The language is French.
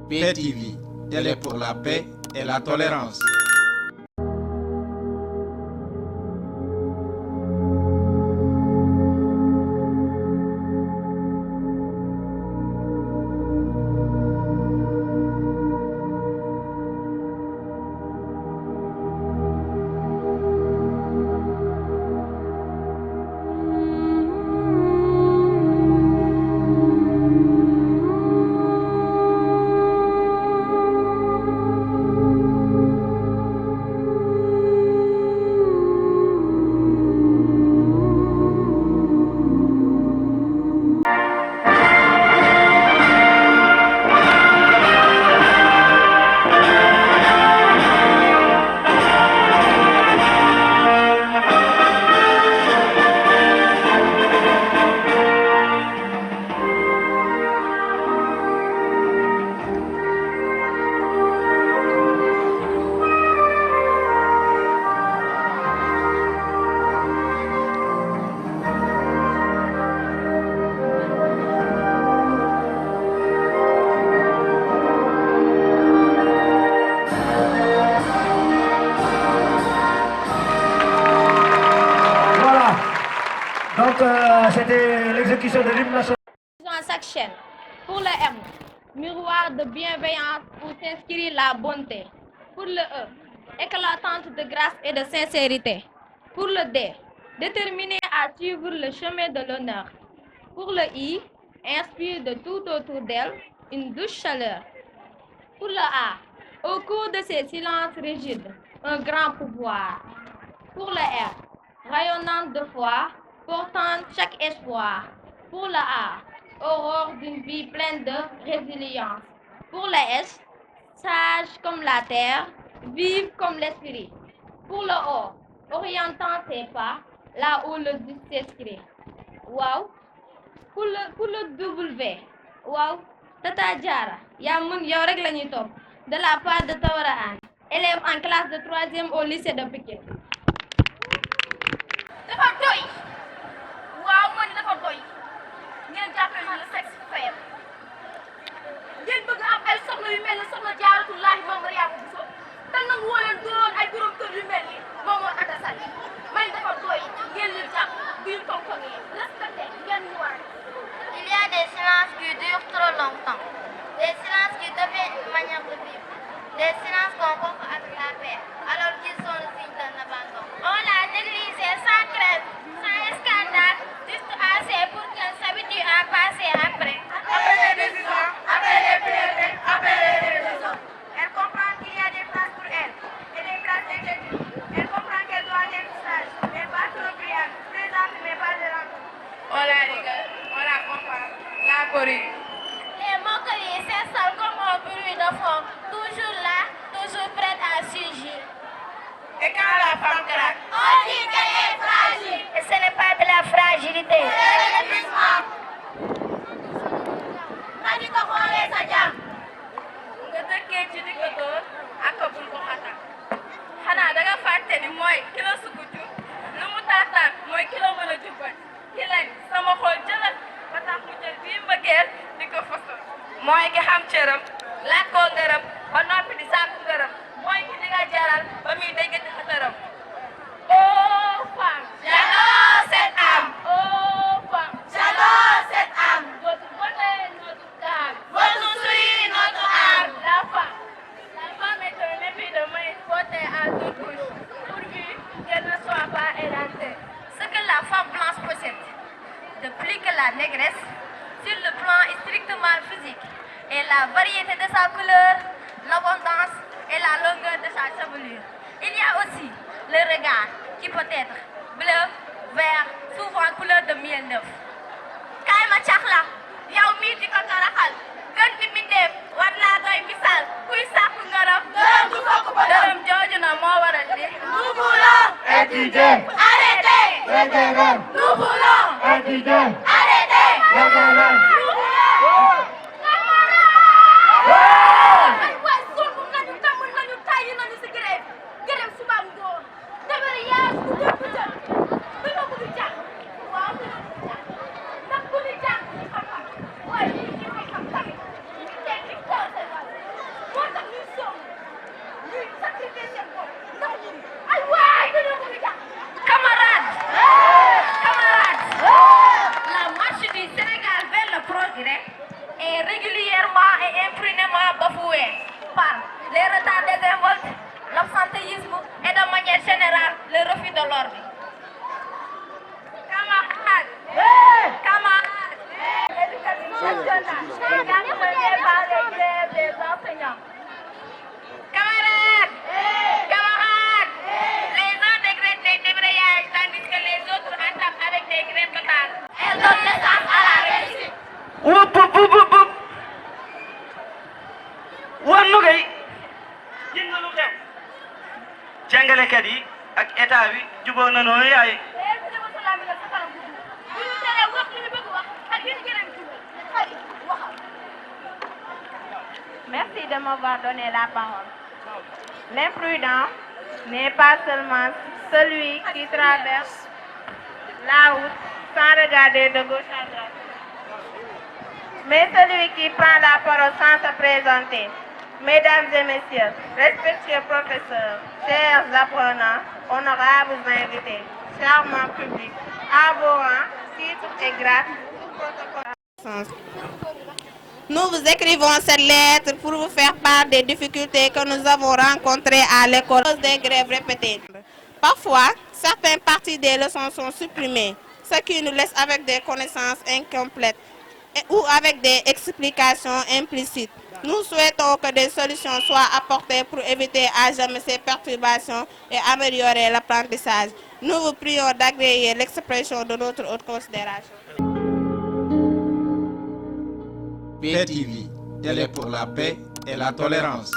Paix TV, télé pour la paix et la tolérance. C'était l'exécution de l'hymne national. Dans chaque chaîne. Pour le M, miroir de bienveillance où s'inscrit la bonté. Pour le E, éclatante de grâce et de sincérité. Pour le D, déterminé à suivre le chemin de l'honneur. Pour le I, inspire de tout autour d'elle une douce chaleur. Pour le A, au cours de ces silences rigides, un grand pouvoir. Pour le R, rayonnante de foi, portant chaque espoir. Pour le A, aurore d'une vie pleine de résilience. Pour le S, sage comme la terre, vive comme l'esprit. Pour le O, orientant ses pas, là où le doute s'inscrit. Wow. Pour le W, wow. Tata Diara, yaa mën yow rek la ñuy topp. De la part de Tawara Anne, élève en classe de 3e au lycée de Pikine. dafa doy waaw man dafa doy ngeen jàppee ma le sexe faible ngeen bëgg am ay soxna yu mel ne soxna Jaaratullaahi Maam Mariama Bousso te nangu woo leen doon ay borom kër yu mel ni Maam Mor Anta Sali man dafa doy ngeen leen jàpp duñu tong-tongee respecté ngeen ñu war. Il y a des silences qui durent trop longtemps, des silences qui deviennent une manière de vivre, des silences qu'on confond avec la paix, alors qu'ils sont le signe d'un abandon. On l'a négligée sans crainte, sans scandale, juste assez pour qu'elle s'habitue à passer après. Après les décisions, après les prières, après les révolutions. Elle comprend qu'il y a des places pour elle et des places interdites. Elle comprend qu'elle doit être sage, mais pas trop brillante, présente mais pas gênante. On la rigole, on la comprend, la corrige. Les moqueries s'installent comme un bruit de fond, toujours là, toujours prête à surgir. Et quand la femme craque, On dit qu'elle est fragile. et ce n'est pas de la fragilité. C'est l'épuisement. Nani ko xoolee sa jàmm. nga dëkkee ci digg dóor ak bul ko xatal xanaa da nga fàtte ni mooy ki la sukutu lu mu taataan mooy ki la mën a jubal ki lañ sama xol jëlal ba tax mu jël bii mbëggeel di ko fasal mooy ki xam cëram laaj koo ngërëm ba noppi di sàkku ngërëm mooy ki di nga jaral ba muy dégg ci xëtëram oh femme J'adore cette âme. oh femme J'adore cette âme. notre beauté notre calme Veut nous souiller notre âme. La femme est un épi de main porté à deux couches, pourvu qu'elle ne soit pas édentée. Ce que la femme blanche possède, de plus que la négresse, sur le plan strictement physique, est la variété de sa couleur, l'abondance et la longueur de sa chevelure. Il y a aussi le regard qui peut être bleu, vert, souvent couleur de miel neuf. Kaay ma cax la yow mii di ko taraxal gën di mbindeef war naa doy misaal kuy sàkku ngërëm Dërëm du bokk ba dërëm. dërëm jooju na moo waral li Nous voulons Étudier, arrêter. référendum, Nous voulons étudier, arrêter. référendum. Nous voulons. ay waay sonn nañu tàmm nañu tàyyi nañu si grève grève suba ngoon dabari yaa su lépp jël dañoo bëgg jàng waaw dañoo bëgg jàng ndax bu ñu jàng ñu xam directs est régulièrement et impunément bafouée par les retards désinvoltes, l'absentéisme et de manière générale le refus de l'ordre. Camarades, camarades, l'éducation nationale est menée par les grèves des enseignants. Camarades, camarades, les uns décrètent des débrayages tandis que les autres entament avec des grèves totales. Elles donnent naissance à la réussite. Wup wup wup wup wup wan nu kay gis nga lu xew jàngalekat yi ak état bi jubóo na noonu yaay. Merci de m'avoir donné la parole. L'imprudent n'est pas seulement celui qui traverse la route sans regarder de gauche à droite, mais celui qui prend la parole sans se présenter. Mesdames et messieurs, respectueux professeurs, chers apprenants, honorables invités, charmants publics, à vos rangs, titres et grades, nous vous écrivons cette lettre pour vous faire part des difficultés que nous avons rencontrées à l'école à cause des grèves répétées. Parfois, certaines parties des leçons sont supprimées, ce qui nous laisse avec des connaissances incomplètes ou avec des explications implicites. Nous souhaitons que des solutions soient apportées pour éviter à jamais ces perturbations et améliorer l'apprentissage. Nous vous prions d'agréer l'expression de notre haute considération. PTV, télé pour la paix et la tolérance.